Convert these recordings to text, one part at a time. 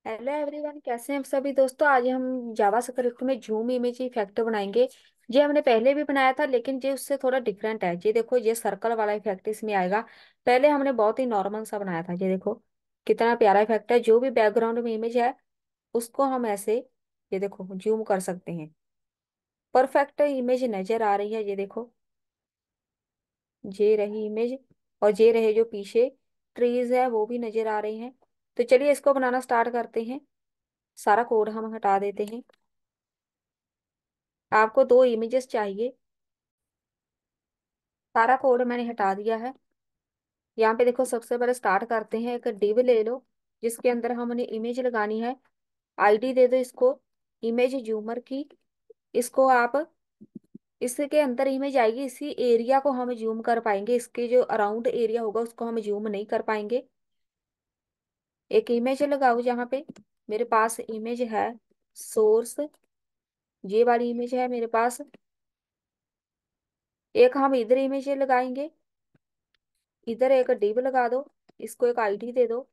Hello everyone, कैसे हैं आप सभी दोस्तों। आज हम जावा स्क्रिप्ट में जूम इमेज इफेक्ट बनाएंगे। ये हमने पहले भी बनाया था, लेकिन ये उससे थोड़ा डिफरेंट है। ये देखो, ये सर्कल वाला इफेक्ट इसमें आएगा। पहले हमने बहुत ही नॉर्मल सा बनाया था। ये देखो कितना प्यारा इफेक्ट है। जो भी बैकग्राउंड में इमेज है उसको हम ऐसे, ये देखो, जूम कर सकते हैं। परफेक्ट इमेज नजर आ रही है। ये देखो, ये रही इमेज। और ये रहे जो पीछे ट्रीज है वो भी नजर आ रहे हैं। तो चलिए इसको बनाना स्टार्ट करते हैं। सारा कोड हम हटा देते हैं। आपको दो इमेजेस चाहिए। सारा कोड मैंने हटा दिया है। यहाँ पे देखो, सबसे पहले स्टार्ट करते हैं। एक डिव ले लो जिसके अंदर हमने इमेज लगानी है। आईडी दे दो इसको, इमेज जूमर की। इसको आप, इसके अंदर इमेज आएगी, इसी एरिया को हम जूम कर पाएंगे। इसके जो अराउंड एरिया होगा उसको हम जूम नहीं कर पाएंगे। एक इमेज लगाओ जहाँ पे मेरे पास इमेज है सोर्स। ये वाली इमेज है मेरे पास। एक हम इधर इमेज लगाएंगे। इधर एक डिव लगा दो। इसको एक आईडी दे दो,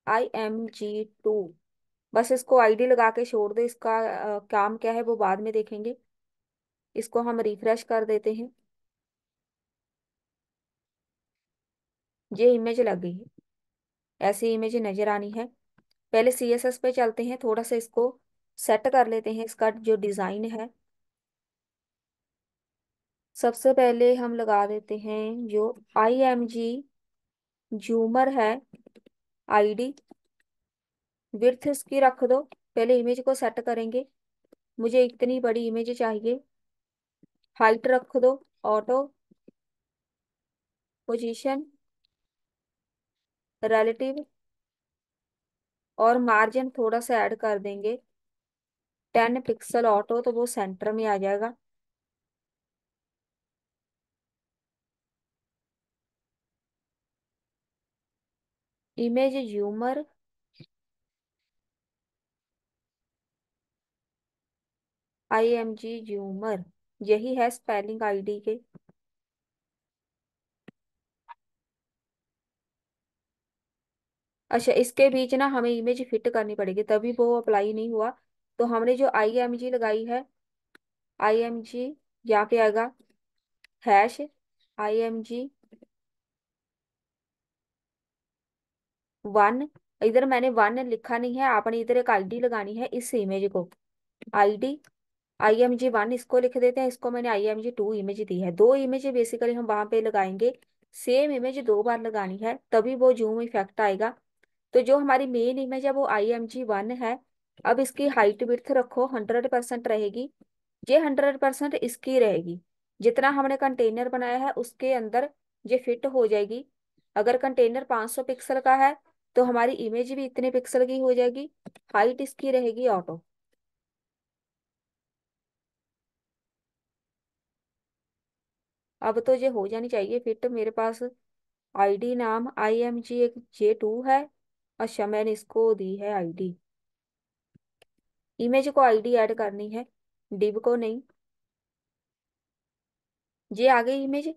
IMG2। बस इसको आईडी लगा के छोड़ दो। इसका काम क्या है वो बाद में देखेंगे। इसको हम रिफ्रेश कर देते हैं। ये इमेज लग गई है। ऐसी इमेज नजर आनी है। पहले CSS पे चलते हैं, थोड़ा सा इसको सेट कर लेते हैं। इसका जो डिजाइन है, सबसे पहले हम लगा देते हैं जो IMG जूमर है, आईडी। विड्थ इसकी रख दो। पहले इमेज को सेट करेंगे। मुझे इतनी बड़ी इमेज चाहिए। हाइट रख दो, ऑटो, पोजीशन, रिलेटिव, और मार्जिन थोड़ा सा ऐड कर देंगे। 10 पिक्सल ऑटो, तो वो सेंटर में आ जाएगा। इमेज जूमर, IMG जूमर, यही है स्पेलिंग आईडी के। अच्छा, इसके बीच ना हमें इमेज फिट करनी पड़ेगी, तभी वो अप्लाई नहीं हुआ। तो हमने जो IMG लगाई है, IMG, यहाँ पे आएगा #1। इधर मैंने 1 लिखा नहीं है, आपने इधर एक आईडी लगानी है इस इमेज को। आईडी IMG1 इसको लिख देते हैं। इसको मैंने IMG2 इमेज दी है। दो इमेज बेसिकली हम वहां पे लगाएंगे। सेम इमेज दो बार लगानी है, तभी वो जूम इफेक्ट आएगा। तो जो हमारी मेन इमेज है वो IMG1 है। अब इसकी हाइट विड्थ रखो, 100% रहेगी। ये 100% इसकी रहेगी। जितना हमने कंटेनर बनाया है उसके अंदर ये फिट हो जाएगी। अगर कंटेनर 500 पिक्सल का है तो हमारी इमेज भी इतने पिक्सल की हो जाएगी। हाइट इसकी रहेगी ऑटो। अब तो ये हो जानी चाहिए फिट। मेरे पास आईडी नाम IMG1J2 है। अच्छा, मैंने इसको दी है आईडी। इमेज को आईडी ऐड करनी है, डिव को नहीं। ये आ गई इमेज।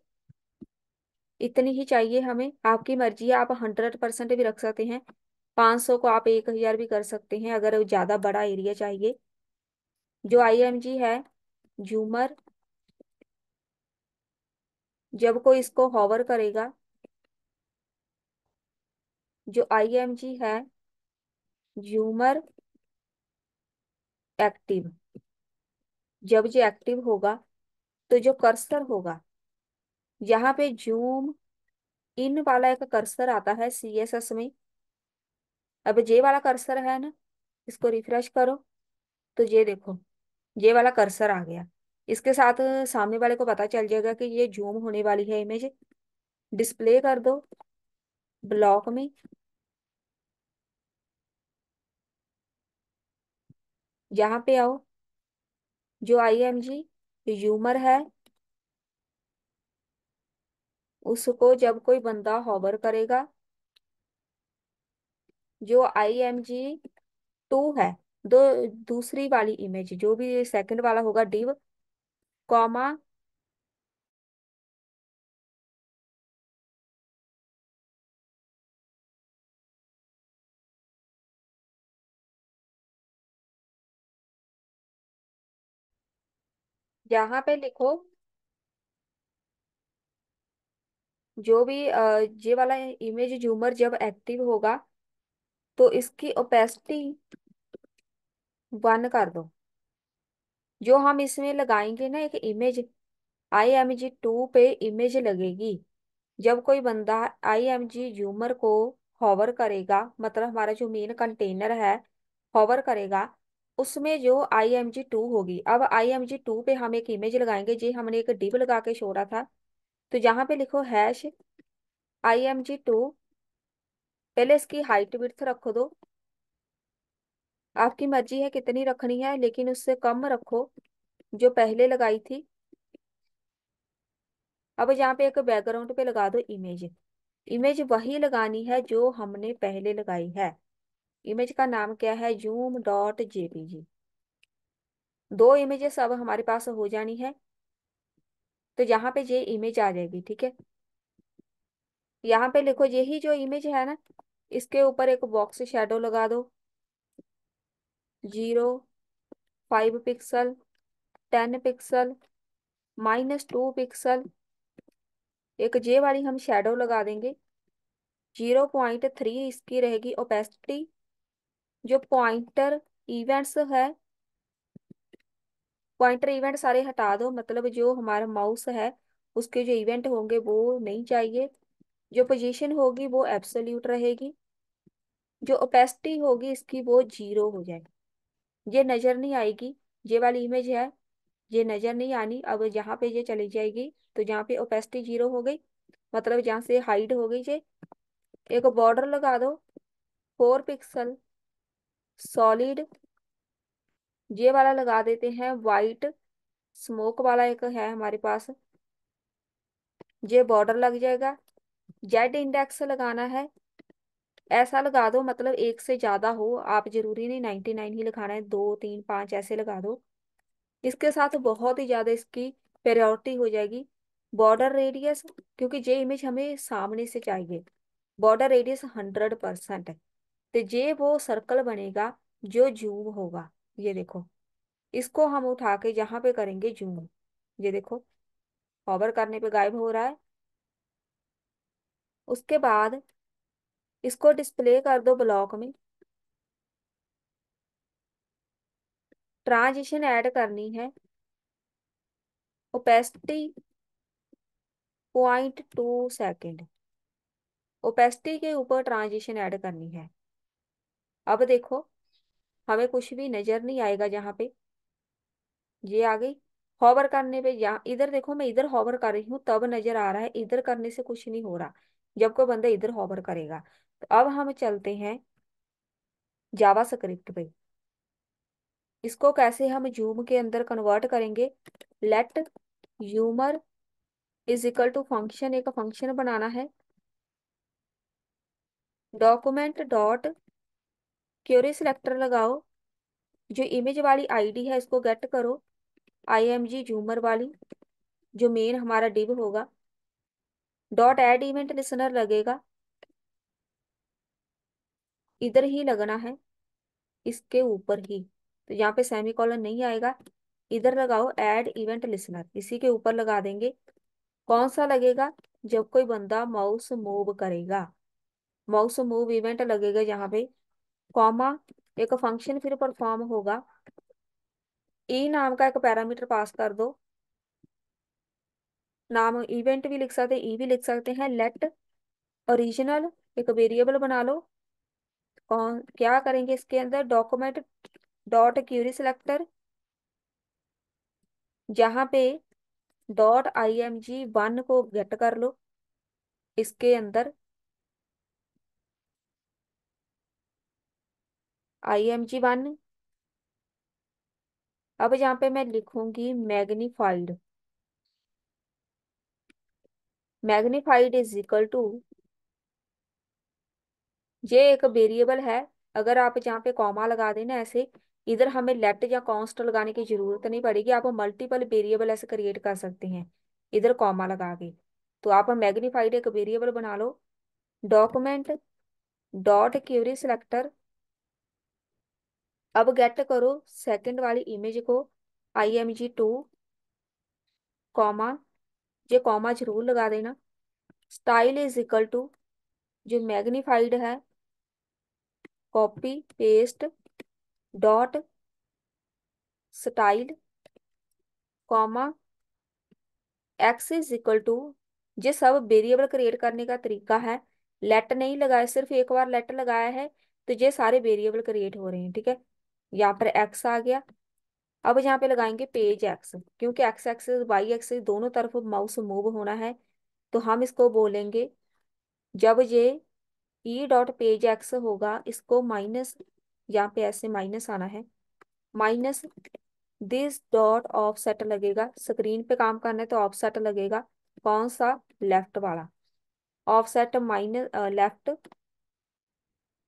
इतनी ही चाहिए हमें। आपकी मर्जी है, आप 100% भी रख सकते हैं। 500 को आप 1000 भी कर सकते हैं अगर ज्यादा बड़ा एरिया चाहिए। जो IMG है जूमर, जब कोई इसको हॉवर करेगा, जो IMG है जूमर एक्टिव, जब ये एक्टिव होगा तो जो कर्सर होगा, यहाँ पे जूम इन वाला एक कर्सर आता है CSS में। अब जे वाला कर्सर है ना, इसको रिफ्रेश करो तो ये देखो, ये वाला कर्सर आ गया। इसके साथ सामने वाले को पता चल जाएगा कि ये जूम होने वाली है इमेज। डिस्प्ले कर दो ब्लॉक में। यहाँ पे आओ, जो IMG ह्यूमर है उसको जब कोई बंदा हॉवर करेगा, जो IMG2 है, दो, दूसरी वाली इमेज जो भी सेकंड वाला होगा, डिव, कॉमा, यहाँ पे लिखो जो भी ये वाला इमेज जूमर जब एक्टिव होगा तो इसकी ओपेसिटी 1 कर दो। जो हम इसमें लगाएंगे ना एक इमेज, IMG2 पे इमेज लगेगी। जब कोई बंदा IMG जूमर को हॉवर करेगा, मतलब हमारा जो मेन कंटेनर है हॉवर करेगा, उसमें जो IMG2 होगी। अब IMG2 पे हम एक इमेज लगाएंगे, जी हमने एक डिव लगा के छोड़ा था। तो यहाँ पे लिखो हैश IMG2। पहले इसकी हाइट विड्थ रखो दो, आपकी मर्जी है कितनी रखनी है, लेकिन उससे कम रखो जो पहले लगाई थी। अब यहाँ पे एक बैकग्राउंड पे लगा दो इमेज। इमेज वही लगानी है जो हमने पहले लगाई है। इमेज का नाम क्या है, zoom.jpg। दो इमेजेस अब हमारे पास हो जानी है। तो यहाँ पे ये इमेज आ जाएगी, ठीक है। यहाँ पे लिखो यही जो इमेज है ना, इसके ऊपर एक बॉक्स शेडो लगा दो। 0, 5 पिक्सल, 10 पिक्सल, -2 पिक्सल। एक जे वाली हम शेडो लगा देंगे। 0.3 इसकी रहेगी ओपेसिटी। जो पॉइंटर इवेंट्स है, पॉइंटर इवेंट सारे हटा दो, मतलब जो हमारा माउस है उसके जो इवेंट होंगे वो नहीं चाहिए। जो पोजीशन होगी वो एब्सोल्यूट रहेगी। जो ओपेसिटी होगी इसकी वो 0 हो जाएगी। ये नजर नहीं आएगी, ये वाली इमेज है, ये नजर नहीं आनी। अब यहाँ पे ये चली जाएगी, तो यहाँ पे ओपेसिटी 0 हो गई, मतलब जहाँ से हाइड हो गई ये। एक बॉर्डर लगा दो 4 पिक्सल सॉलिड। ये वाला लगा देते हैं वाइट स्मोक वाला, एक है हमारे पास, ये बॉर्डर लग जाएगा। जेड इंडेक्स लगाना है, ऐसा लगा दो मतलब एक से ज्यादा हो, आप जरूरी नहीं 99 ही लगाना है, 2, 3, 5 ऐसे लगा दो। इसके साथ बहुत ही ज्यादा इसकी प्रायोरिटी हो जाएगी। बॉर्डर रेडियस, क्योंकि ये इमेज हमें सामने से चाहिए, बॉर्डर रेडियस 100% है। तो ये वो सर्कल बनेगा जो जूम होगा। ये देखो, इसको हम उठा के जहाँ पे करेंगे जूम, ये देखो हॉवर करने पे गायब हो रहा है। उसके बाद इसको डिस्प्ले कर दो ब्लॉक में। ट्रांजिशन ऐड करनी है, ओपेसिटी 0.2 सेकेंड, ओपेसिटी के ऊपर ट्रांजिशन ऐड करनी है। अब देखो हमें कुछ भी नजर नहीं आएगा जहाँ पे, ये आ गई। हॉवर करने पे यहाँ इधर देखो, मैं इधर हॉवर कर रही हूँ तब नजर आ रहा है, इधर करने से कुछ नहीं हो रहा जब कोई बंदा इधर हॉवर करेगा। तो अब हम चलते हैं जावा स्क्रिप्ट पे। इसको कैसे हम जूम के अंदर कन्वर्ट करेंगे, लेट यूमर इज इक्वल टू फंक्शन, एक फंक्शन बनाना है। डॉक्यूमेंट डॉट क्वेरी सिलेक्टर लगाओ, जो इमेज वाली आईडी है इसको गेट करो, IMG जूमर वाली जो मेन हमारा डिव होगा। डॉट ऐड इवेंट लिसनर लगेगा, इधर ही लगना है, इसके ऊपर ही। तो यहाँ पे सेमी कॉलन नहीं आएगा, इधर लगाओ ऐड इवेंट लिसनर, इसी के ऊपर लगा देंगे। कौन सा लगेगा, जब कोई बंदा माउस मूव करेगा, माउस मूव इवेंट लगेगा यहाँ पे, कॉमा, एक फंक्शन फिर परफॉर्म होगा। ई नाम का एक पैरामीटर पास कर दो, नाम इवेंट भी लिख सकते हैं, ई भी लिख सकते हैं। लेट ओरिजिनल एक वेरिएबल बना लो। कौन क्या करेंगे इसके अंदर, डॉक्यूमेंट डॉट क्यूरी सिलेक्टर, जहाँ पे .img1 को गेट कर लो इसके अंदर, IMG1। अब यहाँ पे मैं लिखूंगी magnified, magnified is equal to, ये एक वेरिएबल है। अगर आप जहाँ पे कॉमा लगा देना ऐसे, इधर हमें लेट या कॉन्स्ट लगाने की जरूरत नहीं पड़ेगी, आप मल्टीपल वेरिएबल ऐसे क्रिएट कर सकते हैं इधर कॉमा लगा के। तो आप मैग्नीफाइड एक वेरिएबल बना लो। डॉक्यूमेंट डॉट क्वेरी सिलेक्टर, अब गेट करो सेकंड वाली इमेज को, IMG2। कॉमा, ये कॉमा जरूर लगा देना। स्टाइल इज इक्वल टू, जो मैग्नीफाइड है, copy paste dot style, comma X is equal to, ये सब वेरिएबल क्रिएट करने का तरीका है। लेट नहीं लगाया, सिर्फ एक बार लेट लगाया है तो ये सारे वेरिएबल क्रिएट हो रहे हैं, ठीक है। यहाँ पर एक्स आ गया। अब यहाँ पे लगाएंगे पेज एक्स, क्योंकि एक्स एक्सिस वाई एक्सिस दोनों तरफ माउस मूव होना है, तो हम इसको बोलेंगे, जब ये ई डॉट पेज एक्स होगा, इसको माइनस, यहाँ पे ऐसे माइनस आना है, माइनस दिस डॉट ऑफसेट लगेगा। स्क्रीन पे काम करना है तो ऑफसेट लगेगा, कौन सा, लेफ्ट वाला। ऑफसेट माइनस लेफ्ट,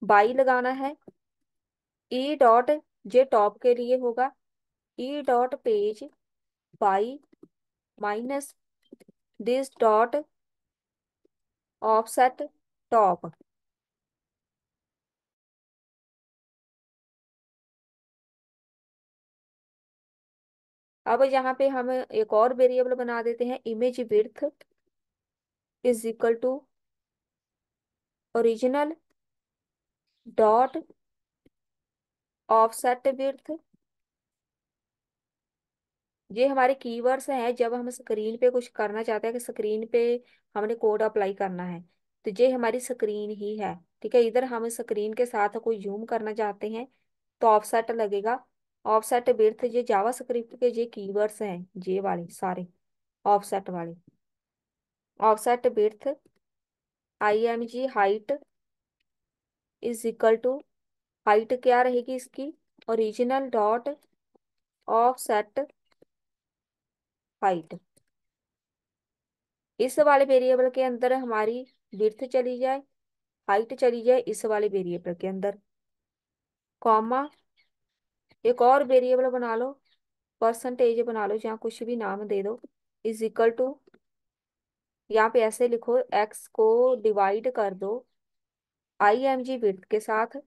बाई लगाना है। ई डॉट, जे टॉप के लिए होगा, E dot page by minus this dot offset top. अब यहाँ पे हम एक और वेरिएबल बना देते हैं, image width is equal to original dot offset width. ये हमारे कीवर्ड्स हैं, जब हम स्क्रीन पे कुछ करना चाहते हैं कि स्क्रीन पे हमने कोड अप्लाई करना है, तो ये हमारी स्क्रीन ही है, ठीक है। इधर हम स्क्रीन के साथ कोई जूम करना चाहते हैं तो ऑफसेट लगेगा। ऑफसेट विड्थ, ये जावा स्क्रिप्ट के ये कीवर्ड्स हैं, ये वाले सारे ऑफसेट वाले। Offset width I M G height is equal to, height क्या रहेगी इसकी, ओरिजिनल डॉट ऑफसेट हाइट। इस वाले वेरिएबल के अंदर हमारी विड्थ चली जाए, हाइट चली जाए इस वाले वेरिएबल के अंदर, कॉमा एक और वेरिएबल बना लो, परसेंटेज बना लो, जहाँ कुछ भी नाम दे दो, इज इक्वल टू, यहाँ पे ऐसे लिखो, एक्स को डिवाइड कर दो आई एम जी विड्थ के साथ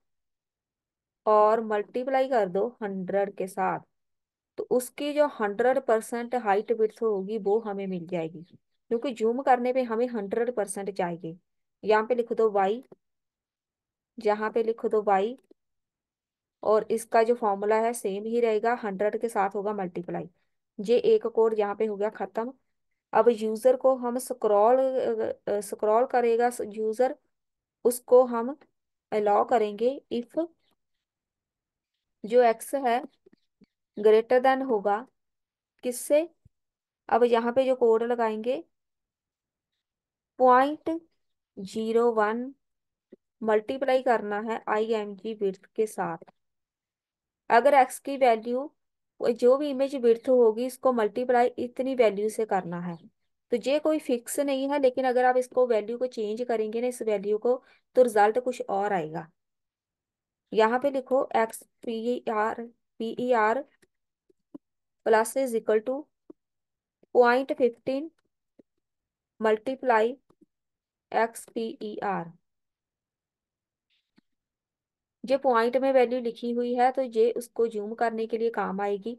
और मल्टीप्लाई कर दो 100 के साथ, तो उसकी जो 100% हाइट विड्थ होगी वो हमें मिल जाएगी, क्योंकि जूम करने पे हमें 100% चाहिए। यहाँ पे लिख दो वाई, जहाँ पे लिख दो वाई, और इसका जो फॉर्मूला है सेम ही रहेगा, 100 के साथ होगा मल्टीप्लाई। ये एक कोड यहाँ पे हो गया खत्म। अब यूजर को हम स्क्रॉल स्क्रॉल करेगा यूजर, उसको हम अलाउ करेंगे इफ जो एक्स है ग्रेटर देन होगा किससे। अब यहाँ पे जो कोड लगाएंगे 0.01 मल्टीप्लाई करना है आई एम जी विड्थ के साथ। अगर एक्स की वैल्यू, जो भी इमेज विड्थ होगी इसको मल्टीप्लाई इतनी वैल्यू से करना है, तो ये कोई फिक्स नहीं है, लेकिन अगर आप इसको वैल्यू को चेंज करेंगे ना, इस वैल्यू को, तो रिजल्ट कुछ और आएगा। यहाँ पे लिखो X P E R plus is equal to 0.15 multiply XPER। ये पॉइंट में वैल्यू लिखी हुई है तो ये उसको जूम करने के लिए काम आएगी,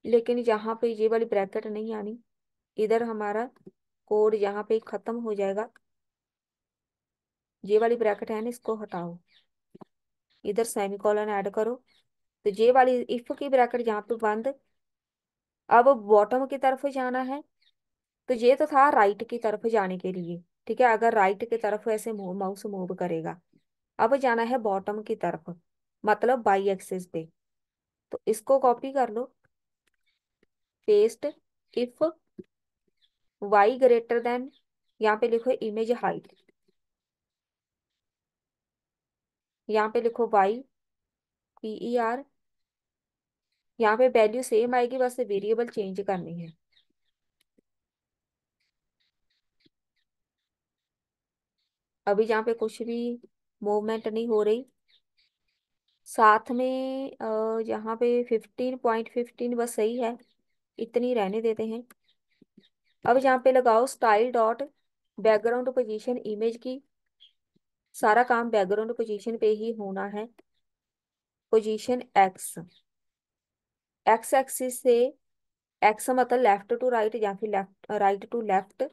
लेकिन यहाँ पे ये वाली ब्रैकेट नहीं आनी। इधर हमारा कोड यहाँ पे खत्म हो जाएगा, ये वाली ब्रैकेट है ना, इसको हटाओ, इधर सेमीकोलन ऐड करो, तो ये वाली इफ की ब्रैकेट यहाँ पे बंद। अब बॉटम की तरफ जाना है, तो ये तो था राइट की तरफ जाने के लिए, ठीक है, अगर राइट की तरफ ऐसे माउस मूव करेगा। अब जाना है बॉटम की तरफ, मतलब बाई एक्सिस पे, तो इसको कॉपी कर लो, paste, if y greater than, यहाँ पे लिखो इमेज हाइट, यहाँ पे लिखो वाई पीईआर, यहाँ पे वैल्यू सेम आएगी, बस वेरिएबल चेंज करनी है। अभी यहाँ पे कुछ भी मूवमेंट नहीं हो रही, साथ में यहाँ पे 15.15 बस सही है, इतनी रहने देते हैं। अब यहाँ पे लगाओ style dot background position image की, सारा काम बैकग्राउंड पोजीशन पे ही होना है। पोजीशन एक्स, एक्स एक्सिस से एक्स मतलब लेफ्ट टू राइट या फिर left right to left.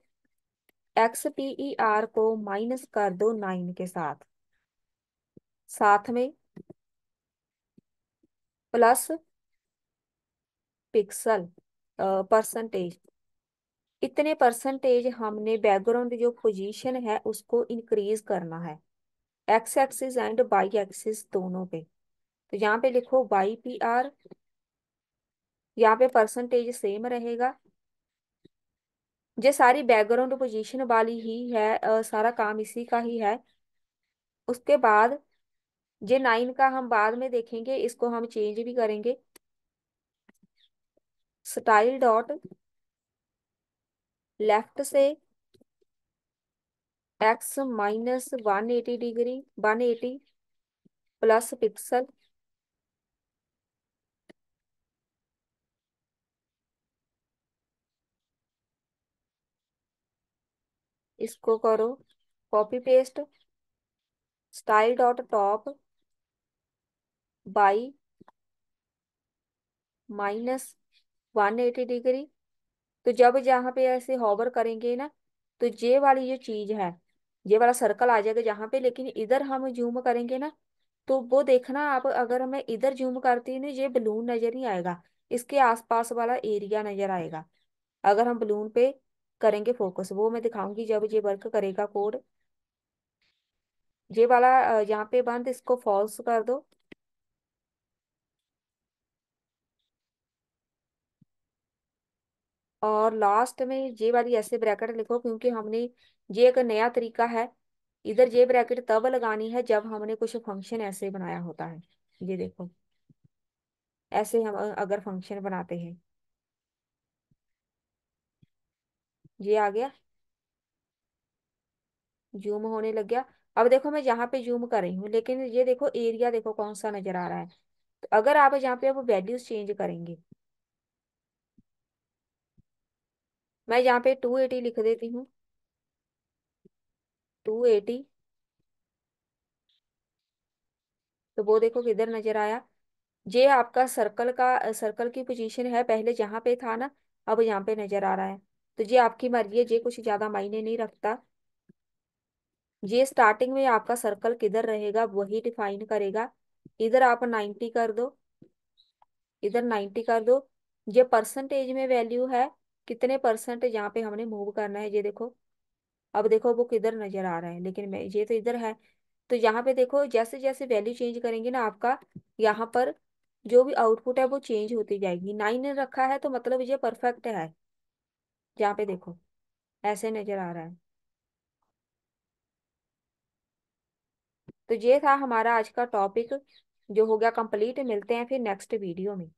XPER को माइनस कर दो 9 के साथ, साथ में प्लस पिक्सल परसेंटेज। इतने परसेंटेज हमने बैकग्राउंड जो पोजीशन है उसको इंक्रीज करना है, X axis and Y axis दोनों पे। तो यहाँ पे लिखो YPR, यहाँ पे परसेंटेज सेम रहेगा। ये सारी बैकग्राउंड पोजीशन वाली ही है, सारा काम इसी का ही है। उसके बाद ये 9 का हम बाद में देखेंगे, इसको हम चेंज भी करेंगे। स्टाइल डॉट लेफ्ट से x minus 180 degree, 180 plus pixel. इसको करो copy paste, style dot top by -180 degree. तो जब जहाँ पे ऐसे होवर करेंगे ना, तो ये वाली जो चीज है, ये वाला सर्कल आ जाएगा जहाँ पे, लेकिन इधर हम जूम करेंगे ना, तो वो देखना आप, अगर मैं इधर जूम करती हूँ ना, ये बलून नजर नहीं आएगा, इसके आसपास वाला एरिया नजर आएगा। अगर हम बलून पे करेंगे फोकस, वो मैं दिखाऊंगी जब ये वर्क करेगा कोड। ये वाला यहाँ पे बंद, इसको फॉल्स कर दो। और लास्ट में ये वाली ऐसे ब्रैकेट लिखो, क्योंकि हमने ये एक नया तरीका है, इधर ये ब्रैकेट तब लगानी है जब हमने कुछ फंक्शन ऐसे बनाया होता है। ये देखो, ऐसे हम अगर फंक्शन बनाते हैं, ये आ गया, जूम होने लग गया। अब देखो मैं यहाँ पे जूम कर रही हूँ, लेकिन ये देखो एरिया देखो कौन सा नजर आ रहा है। तो अगर आप यहाँ पे अब वैल्यूज चेंज करेंगे, मैं यहाँ पे 280 लिख देती हूँ, 280। तो वो देखो किधर नजर आया। ये आपका सर्कल का, सर्कल की पोजीशन है, पहले जहाँ पे था ना, अब यहाँ पे नजर आ रहा है। तो ये आपकी मर्जी है, ये कुछ ज्यादा मायने नहीं रखता। ये स्टार्टिंग में आपका सर्कल किधर रहेगा वही डिफाइन करेगा। इधर आप 90 कर दो, इधर 90 कर दो। ये परसेंटेज में वैल्यू है, कितने परसेंट यहाँ पे हमने मूव करना है, ये देखो। अब देखो वो किधर नजर आ रहा है, लेकिन मैं ये तो इधर है। तो यहाँ पे देखो जैसे जैसे वैल्यू चेंज करेंगे ना, आपका यहाँ पर जो भी आउटपुट है वो चेंज होती जाएगी। 9 रखा है तो मतलब ये परफेक्ट है। यहाँ पे देखो ऐसे नजर आ रहा है। तो ये था हमारा आज का टॉपिक, जो हो गया कंप्लीट। मिलते हैं फिर नेक्स्ट वीडियो में।